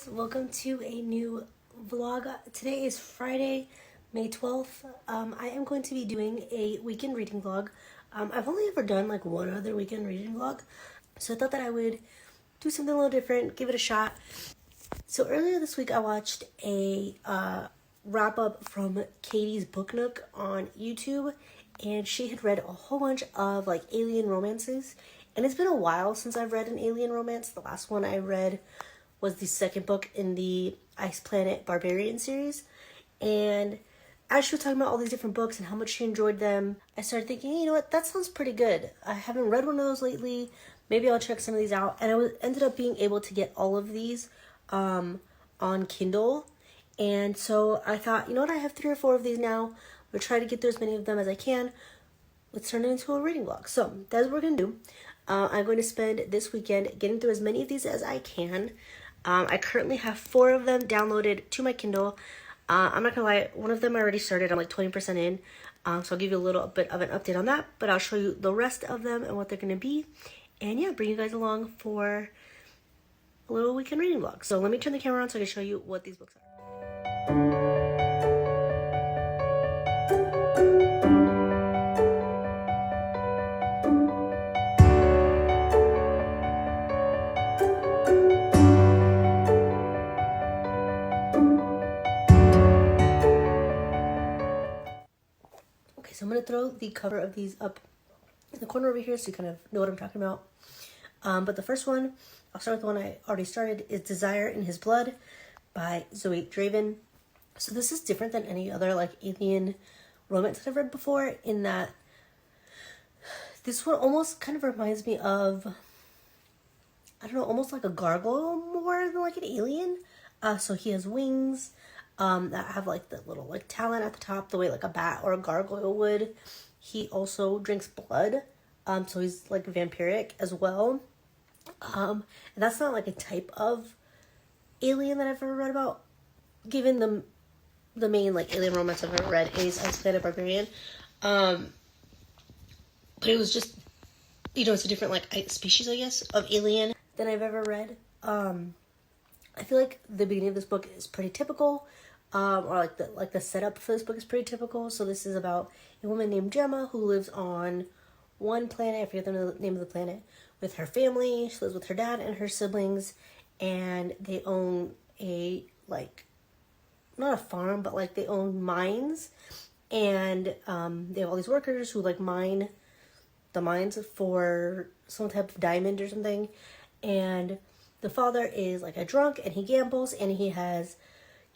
guys, welcome to a new vlog. Today is Friday, May 12th. I am going to be doing a weekend reading vlog. I've only ever done like one other weekend reading vlog, so I thought that I would do something a little different, give it a shot. So earlier this week I watched a wrap up from Katie's Book Nook on YouTube, and she had read a whole bunch of like alien romances, and it's been a while since I've read an alien romance. The last one I read was the second book in the Ice Planet Barbarian series. And as she was talking about all these different books and how much she enjoyed them, I started thinking, you know what, that sounds pretty good. I haven't read one of those lately. Maybe I'll check some of these out. And I ended up being able to get all of these on Kindle. And so I thought, you know what, I have 3 or 4 of these now. I'm going to try to get through as many of them as I can. Let's turn it into a reading vlog. So that's what we're going to do. I'm going to spend this weekend getting through as many of these as I can. I currently have 4 of them downloaded to my Kindle. I'm not gonna lie, one of them I already started. I'm like 20% in. So I'll give you a little bit of an update on that, but I'll show you the rest of them and what they're gonna be. And yeah, bring you guys along for a little weekend reading vlog. So let me turn the camera on so I can show you what these books are. So I'm going to throw the cover of these up in the corner over here so you kind of know what I'm talking about. But the first one, I'll start with the one I already started, is Desire in His Blood by Zoey Draven. So this is different than any other like alien romance that I've read before, in that this one almost kind of reminds me of, I don't know, almost like a gargoyle more than like an alien. So he has wings that have like the little like talon at the top, the way like a bat or a gargoyle would. He also drinks blood, so he's like vampiric as well. And that's not like a type of alien that I've ever read about, given the main like alien romance I've ever read is Ice Planet Barbarian. But it was just, you know, it's a different like species, I guess, of alien than I've ever read. I feel like the beginning of this book is pretty typical. Or like the setup for this book is pretty typical. So this is about a woman named Gemma who lives on one planet, I forget the name of the planet, with her family. She lives with her dad and her siblings, and they own a, like, not a farm, but like they own mines, and they have all these workers who like mine the mines for some type of diamond or something. And the father is like a drunk, and he gambles, and he has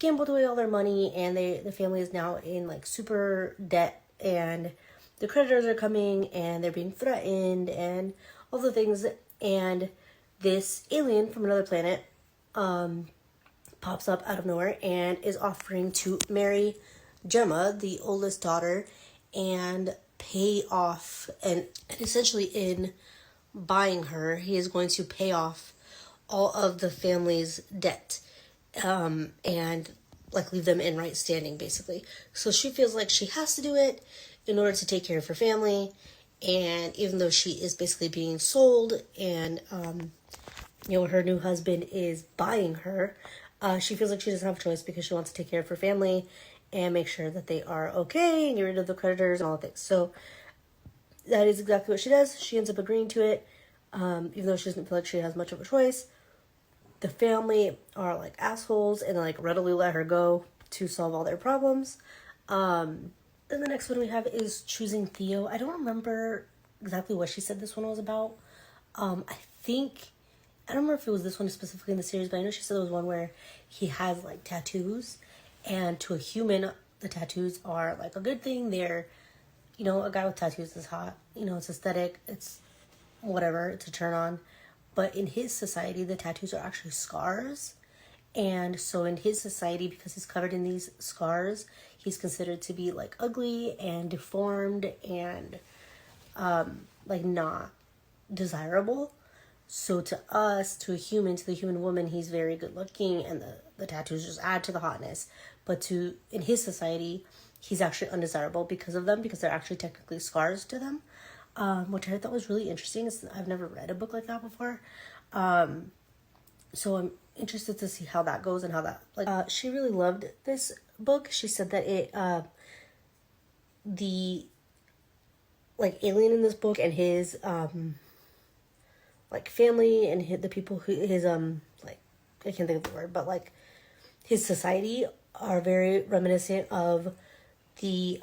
gambled away all their money, and the family is now in like super debt, and the creditors are coming, and they're being threatened, and all the things. And this alien from another planet pops up out of nowhere and is offering to marry Gemma, the oldest daughter, and pay off, and essentially in buying her, he is going to pay off all of the family's debt. And like leave them in right standing, basically. So she feels like she has to do it in order to take care of her family. And even though she is basically being sold, and you know, her new husband is buying her, she feels like she doesn't have a choice because she wants to take care of her family and make sure that they are okay and get rid of the creditors and all of things. So that is exactly what she does. She ends up agreeing to it, even though she doesn't feel like she has much of a choice. The family are like assholes and like readily let her go to solve all their problems. Then the next one we have is Choosing Theo. I don't remember exactly what she said this one was about. I don't remember if it was this one specifically in the series, but I know she said it was one where he has like tattoos, and to a human the tattoos are like a good thing. They're, you know, a guy with tattoos is hot, you know, it's aesthetic, it's whatever, it's a turn on. But in his society, the tattoos are actually scars. And so in his society, because he's covered in these scars, he's considered to be like ugly and deformed and like not desirable. So to us, to the human woman, he's very good looking, and the tattoos just add to the hotness. But in his society, he's actually undesirable because of them, because they're actually technically scars to them. Which I thought was really interesting. I've never read a book like that before. So I'm interested to see how that goes and how that, like, she really loved this book. She said that it, the, like, alien in this book and his, like, family and the people who, his, like, I can't think of the word, but, like, his society are very reminiscent of the,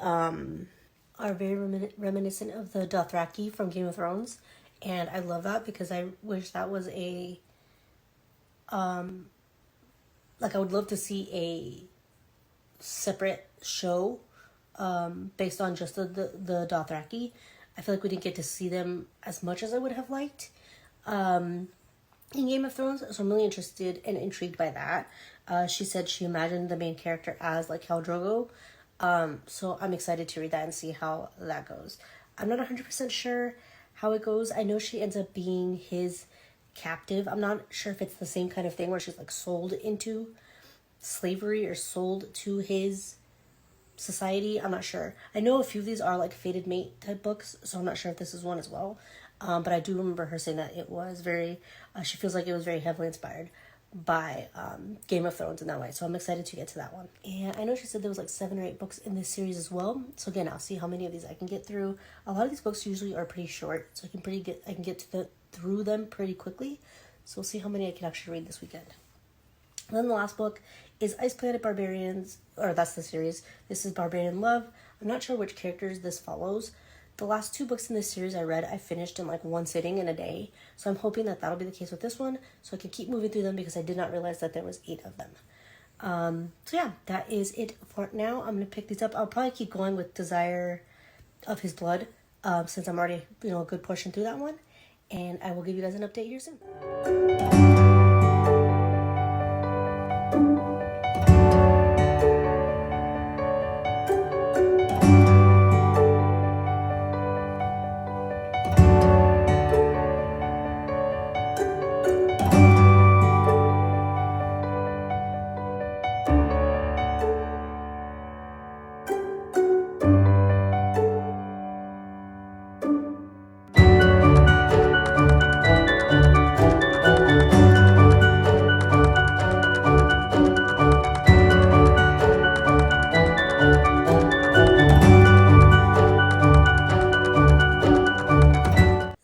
reminiscent of the Dothraki from Game of Thrones. And I love that because I wish that was a, like, I would love to see a separate show, based on just the Dothraki. I feel like we didn't get to see them as much as I would have liked, in Game of Thrones. So I'm really interested and intrigued by that. She said she imagined the main character as, like, Khal Drogo. So I'm excited to read that and see how that goes. I'm not 100% sure how it goes. I know she ends up being his captive. I'm not sure if it's the same kind of thing where she's, like, sold into slavery or sold to his society. I'm not sure. I know a few of these are, like, fated mate type books, so I'm not sure if this is one as well. But I do remember her saying that it was very, she feels like it was very heavily inspired by Game of Thrones in that way. So I'm excited to get to that one. And I know she said there was, like, 7 or 8 books in this series as well. So again, I'll see how many of these I can get through. A lot of these books usually are pretty short, so I can get through them pretty quickly. So we'll see how many I can actually read this weekend. And then the last book is Ice Planet Barbarians, or that's the series. This is Barbarian Love. I'm not sure which characters this follows. The last 2 books in this series I finished in, like, one sitting in a day. So I'm hoping that that'll be the case with this one, so I can keep moving through them because I did not realize that there was 8 of them. So yeah, that is it for now. I'm going to pick these up. I'll probably keep going with Desire of His Blood, since I'm already, a good portion through that one. And I will give you guys an update here soon.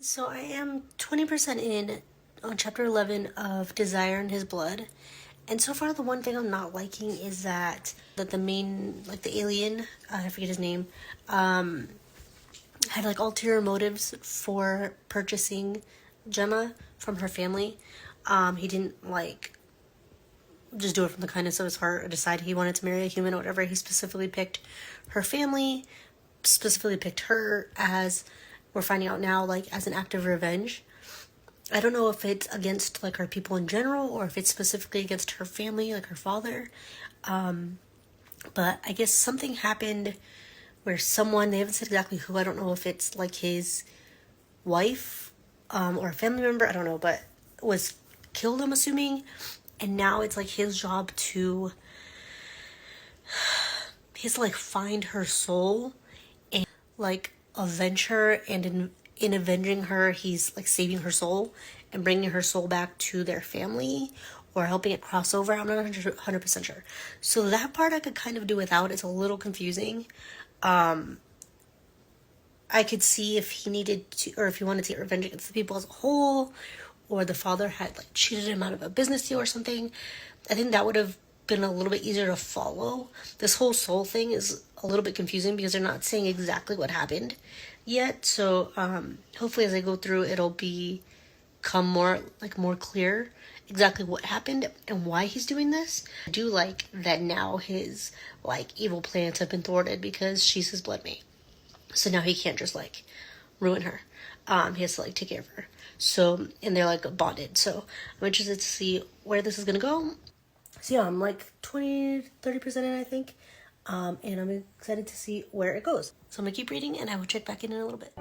So I am 20% in on chapter 11 of Desire in His Blood. And so far the one thing I'm not liking is that the main, like, the alien, I forget his name, had, like, ulterior motives for purchasing Gemma from her family. He didn't, like, just do it from the kindness of his heart or decide he wanted to marry a human or whatever. He specifically picked her family, specifically picked her as, we're finding out now, like, as an act of revenge. I don't know if it's against, like, her people in general or if it's specifically against her family, like her father. But I guess something happened where someone, they haven't said exactly who, I don't know if it's, like, his wife or a family member, I don't know, but was killed, I'm assuming. And now it's, like, his job to, like, find her soul and, like, avenge her, and in avenging her, he's, like, saving her soul and bringing her soul back to their family or helping it cross over. I'm not 100% sure. So that part I could kind of do without. It's a little confusing. I could see if he needed to, or if he wanted to get revenge against the people as a whole, or the father had, like, cheated him out of a business deal or something. I think that would have been a little bit easier to follow. This whole soul thing is a little bit confusing because they're not saying exactly what happened yet. So hopefully as I go through, it'll become more clear exactly what happened and why he's doing this. I do like that now his, like, evil plans have been thwarted because she's his bloodmate. So now he can't just, like, ruin her. He has to, like, take care of her. So, and they're, like, bonded. So I'm interested to see where this is going to go. So yeah, I'm like 20-30% in, I think. And I'm excited to see where it goes. So I'm going to keep reading and I will check back in a little bit.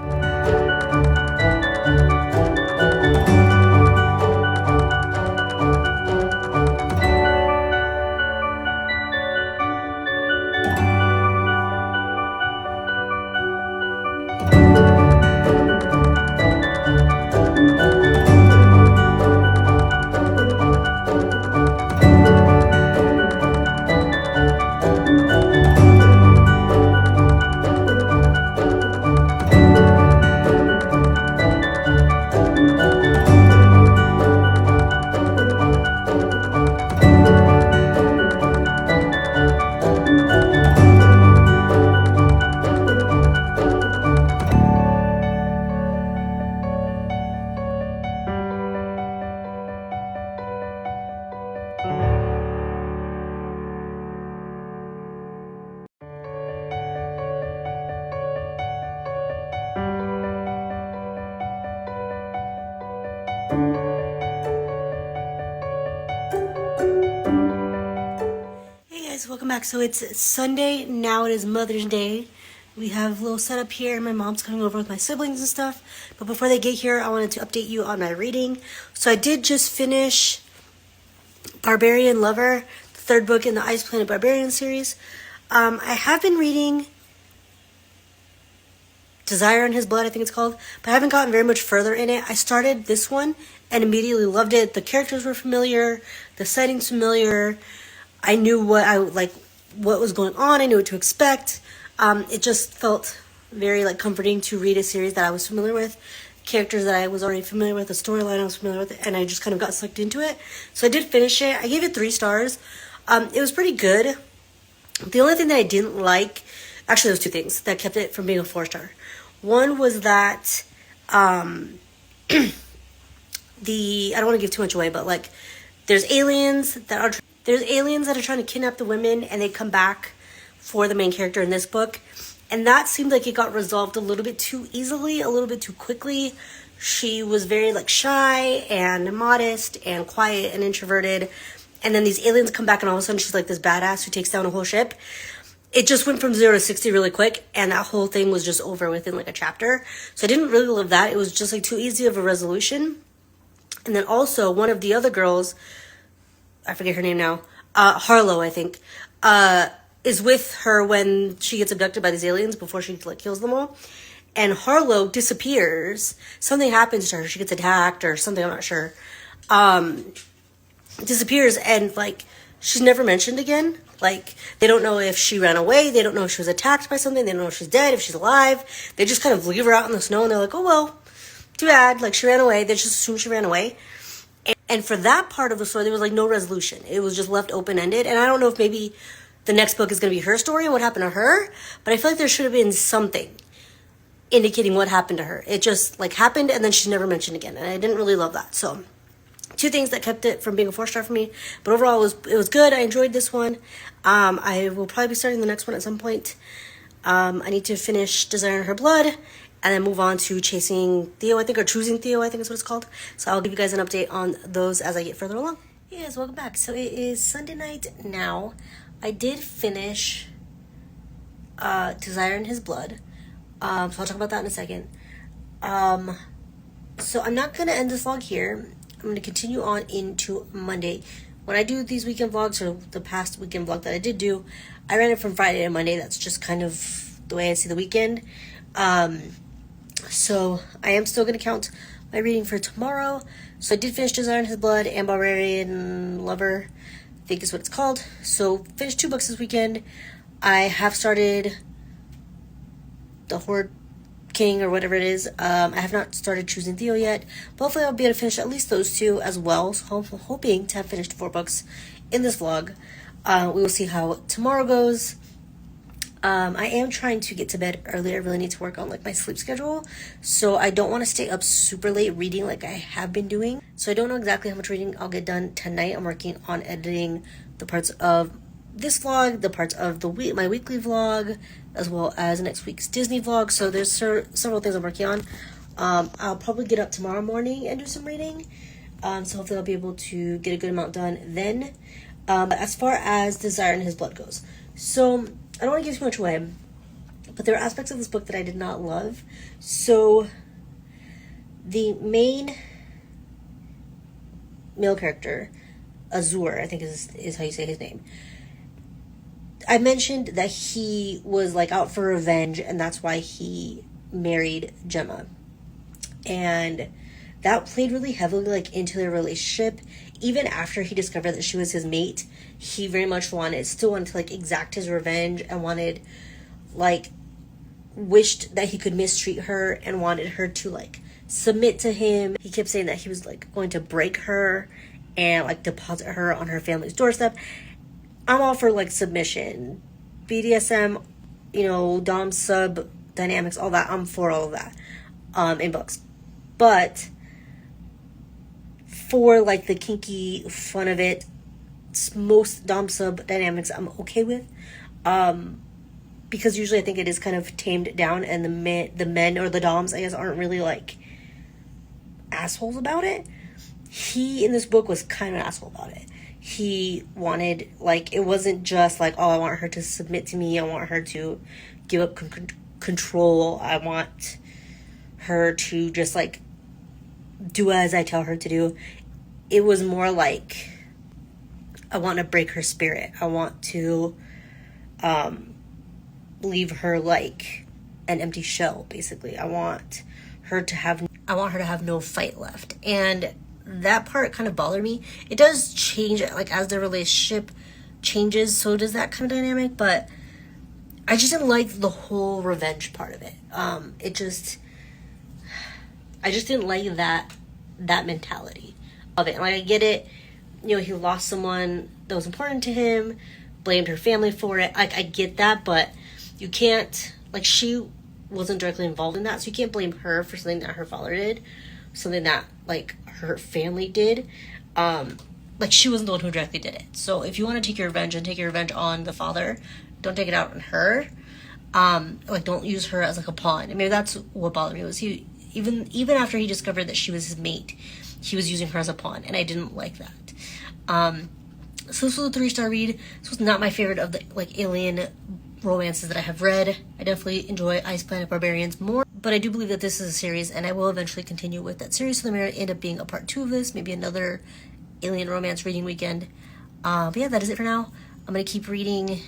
welcome back. So it's Sunday, now it is Mother's Day. We have a little setup here. My mom's coming over with my siblings and stuff. But before they get here, I wanted to update you on my reading. So I did just finish Barbarian Lover, the third book in the Ice Planet Barbarian series. I have been reading Desire in His Blood, I think it's called, but I haven't gotten very much further in it. I started this one and immediately loved it. The characters were familiar, the setting's familiar. I knew what was going on. I knew what to expect. It just felt very comforting to read a series that I was familiar with, characters that I was already familiar with, the storyline I was familiar with, and I just kind of got sucked into it. So I did finish it. I gave it 3 stars. It was pretty good. The only thing that I didn't like, actually, there was 2 things that kept it from being a 4-star. One was that I don't want to give too much away, but there's aliens that are trying to kidnap the women, and they come back for the main character in this book. And that seemed like it got resolved a little bit too easily, a little bit too quickly. She was very shy and modest and quiet and introverted. And then these aliens come back and all of a sudden she's this badass who takes down a whole ship. It just went from 0 to 60 really quick, and that whole thing was just over within a chapter. So I didn't really love that. It was just too easy of a resolution. And then also one of the other girls, I forget her name now, Harlow, I think, is with her when she gets abducted by these aliens before she kills them all. And Harlow disappears. Something happens to her. She gets attacked or something, I'm not sure. Disappears, and she's never mentioned again. They don't know if she ran away. They don't know if she was attacked by something. They don't know if she's dead, if she's alive. They just kind of leave her out in the snow, and they're like, oh, well, too bad. She ran away. They just assume she ran away. And for that part of the story, there was no resolution. It was just left open-ended. And I don't know if maybe the next book is going to be her story and what happened to her, but I feel there should have been something indicating what happened to her. It just happened, and then she's never mentioned again. And I didn't really love that. So 2 things that kept it from being a 4-star for me, but overall it was good. I enjoyed this one. I will probably be starting the next one at some point. I need to finish Desire in Her Blood and then move on to Chasing Theo, I think, or Choosing Theo, I think is what it's called. So I'll give you guys an update on those as I get further along. Hey guys, welcome back. So it is Sunday night now. I did finish Desire in His Blood. So I'll talk about that in a second. So I'm not going to end this vlog here. I'm going to continue on into Monday. When I do these weekend vlogs, or the past weekend vlog that I did do, I ran it from Friday to Monday. That's just kind of the way I see the weekend. So I am still going to count my reading for tomorrow. So I did finish Desire in His Blood and Barbarian Lover, I think is what it's called. So finished 2 books this weekend. I have started the Horde King or whatever it is. I have not started Choosing Theo yet, but hopefully I'll be able to finish at least those 2 as well. So I'm hoping to have finished 4 books in this vlog. We will see how tomorrow goes. I am trying to get to bed early. I really need to work on my sleep schedule, so I don't want to stay up super late reading like I have been doing. So I don't know exactly how much reading I'll get done tonight. I'm working on editing the parts of this vlog, the parts of my weekly vlog, as well as next week's Disney vlog. So there's several things I'm working on. I'll probably get up tomorrow morning and do some reading. So hopefully I'll be able to get a good amount done then. But as far as Desire in His Blood goes, so I don't want to give too much away, but there are aspects of this book that I did not love. So the main male character, Azur, I think is how you say his name. I mentioned that he was out for revenge, and that's why he married Gemma. And that played really heavily into their relationship. Even after he discovered that she was his mate, he very much still wanted to exact his revenge, and wished that he could mistreat her and wanted her to submit to him. He kept saying that he was going to break her and deposit her on her family's doorstep. I'm all for submission, BDSM, dom sub dynamics, all that. I'm for all of that in books, but for the kinky fun of it, most dom sub dynamics I'm okay with, because usually I think it is kind of tamed down, and the men or the doms, I guess, aren't really assholes about it. He in this book was kind of an asshole about it. he wanted, like, it wasn't just like, oh, I want her to submit to me, I want her to give up control, I want her to just, like, do as I tell her to do. It was more like, I want to break her spirit. I want to leave her like an empty shell, basically. I want her to have no fight left. And that part kind of bothered me. It does change, like, as the relationship changes, so does that kind of dynamic, but I just didn't like the whole revenge part of it. I just didn't like that mentality of it. Like, I get it, you know, he lost someone that was important to him, blamed her family for it. Like, I get that, but you can't, like, she wasn't directly involved in that, so you can't blame her for something that her father did, something that, like, her family did. Like, she wasn't the one who directly did it. So if you want to take your revenge, and take your revenge on the father, don't take it out on her. Like, don't use her as, like, a pawn. And maybe that's what bothered me, was he, even after he discovered that she was his mate, he was using her as a pawn, and I didn't like that. So this was a 3-star read. This was not my favorite of the, like, alien romances that I have read. I definitely enjoy Ice Planet Barbarians more, but I do believe that this is a series, and I will eventually continue with that series, so there may end up being a part 2 of this, maybe another alien romance reading weekend. But yeah, that is it for now. I'm going to keep reading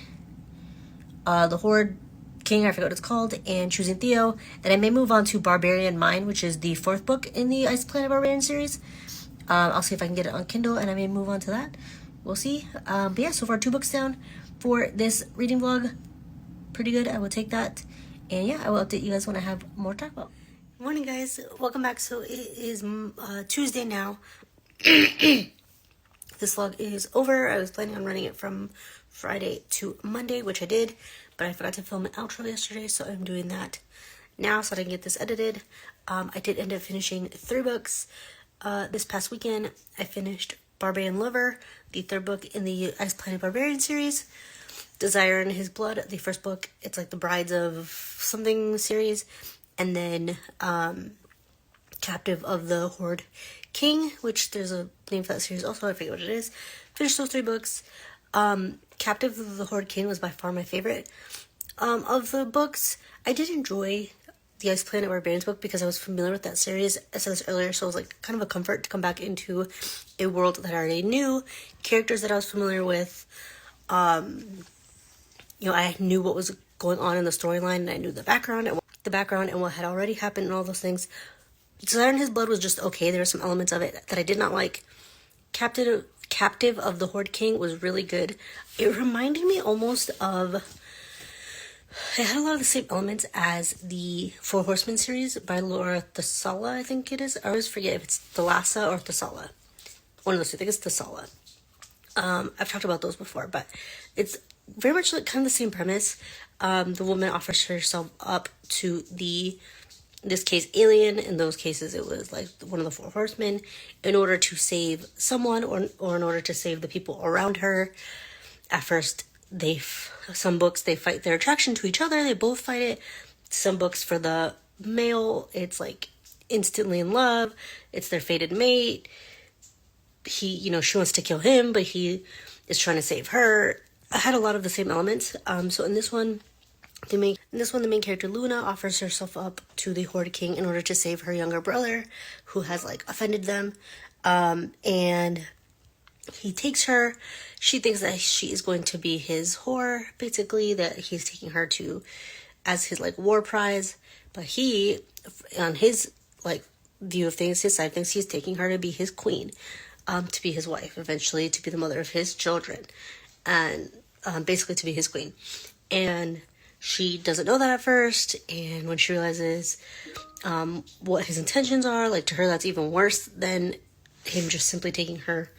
the Horde King, I forgot what it's called, and Choosing Theo. Then I may move on to Barbarian Mind, which is the 4th book in the Ice Planet Barbarian series. I'll see if I can get it on Kindle, and I may move on to that. We'll see. But yeah, so far 2 books down for this reading vlog. Pretty good. I will take that. And yeah, I will update you guys when I have more to talk about. Morning, guys. Welcome back. So it is Tuesday now. This vlog is over. I was planning on running it from Friday to Monday, which I did, but I forgot to film an outro yesterday, so I'm doing that now so that I can get this edited. I did end up finishing 3 books. This past weekend, I finished Barbarian Lover, the 3rd book in the Ice Planet Barbarian series. Desire in His Blood, the 1st book. It's like the Brides of Something series. And then Captive of the Horde King, which there's a name for that series also, I forget what it is. Finished those 3 books. Captive of the Horde King was by far my favorite of the books. I did enjoy the Ice Planet Barbarians book because I was familiar with that series, as I said this earlier, so it was like kind of a comfort to come back into a world that I already knew, characters that I was familiar with. You know, I knew what was going on in the storyline, and I knew the background and what had already happened and all those things. Desire in His Blood was just okay. There were some elements of it that I did not like. Captive of the Horde King was really good. It reminded me almost of... It had a lot of the same elements as the 4 Horsemen series by ɪṛsᴛᴏ, I think it is. I always forget if it's ɪṛsᴛᴏ or ɪṛsᴛᴏ. One of those two. I think it's ɪṛsᴛᴏ. I've talked about those before, but it's very much like kind of the same premise. The woman offers herself up to in this case, alien. In those cases, it was like one of the 4 horsemen, in order to save someone or in order to save the people around her. At first, some books, they fight their attraction to each other. They both fight it. Some books for the male, it's like instantly in love. It's their fated mate. She wants to kill him, but he is trying to save her. I had a lot of the same elements. So in this one, the main character Luna offers herself up to the Horde King in order to save her younger brother, who has like offended them. And he takes her. She thinks that she is going to be his whore, basically, that he's taking her to as his like war prize. But he, on his like view of things, his side of things, he's taking her to be his queen, to be his wife, eventually to be the mother of his children, and basically to be his queen. And she doesn't know that at first, and when she realizes what his intentions are, like to her that's even worse than him just simply taking her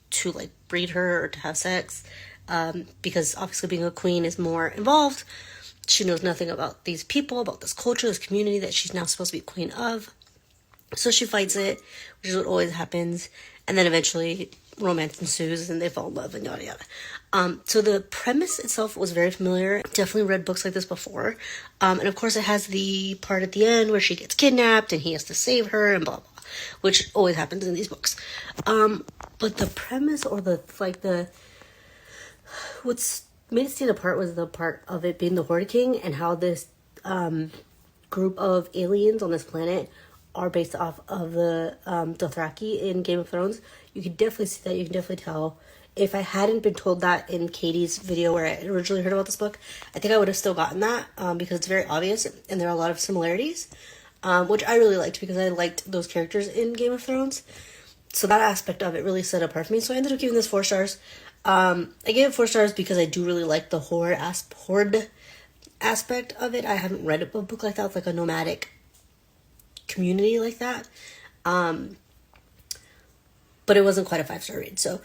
to like breed her or to have sex, because obviously being a queen is more involved. She knows nothing about these people, about this culture, this community that she's now supposed to be queen of. So she fights it, which is what always happens, and then eventually romance ensues and they fall in love and yada yada. So the premise itself was very familiar. Definitely read books like this before. And of course it has the part at the end where she gets kidnapped and he has to save her and blah blah. which always happens in these books. But the premise, or what's made it stand apart was the part of it being the Horde King, and how this group of aliens on this planet are based off of the Dothraki in Game of Thrones. You can definitely see that. You can definitely tell. If I hadn't been told that in Katie's video where I originally heard about this book, I think I would have still gotten that, because it's very obvious and there are a lot of similarities, which I really liked because I liked those characters in Game of Thrones. So that aspect of it really set apart for me. So I ended up giving this 4 stars. I gave it 4 stars because I do really like the Horde aspect of it. I haven't read a book like that with like a nomadic community like that. But it wasn't quite a 5-star read. So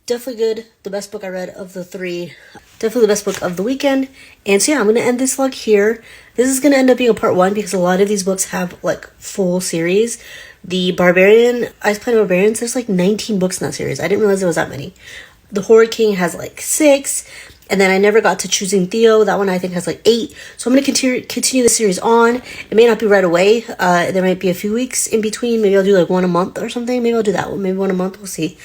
definitely good. The best book I read of the 3. Definitely the best book of the weekend. And so yeah, I'm going to end this vlog here. This is going to end up being a part 1 because a lot of these books have like full series. The Barbarian, Ice Planet Barbarians, there's like 19 books in that series. I didn't realize there was that many. The Horde King has like 6. And then I never got to Choosing Theo. That one I think has like 8. So I'm going to continue the series on. It may not be right away. There might be a few weeks in between. Maybe I'll do like 1 a month or something. Maybe I'll do that. Maybe 1 a month. We'll see.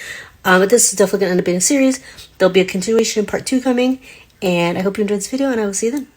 But this is definitely going to end up being a series. There'll be a continuation in part 2 coming. And I hope you enjoyed this video, and I will see you then.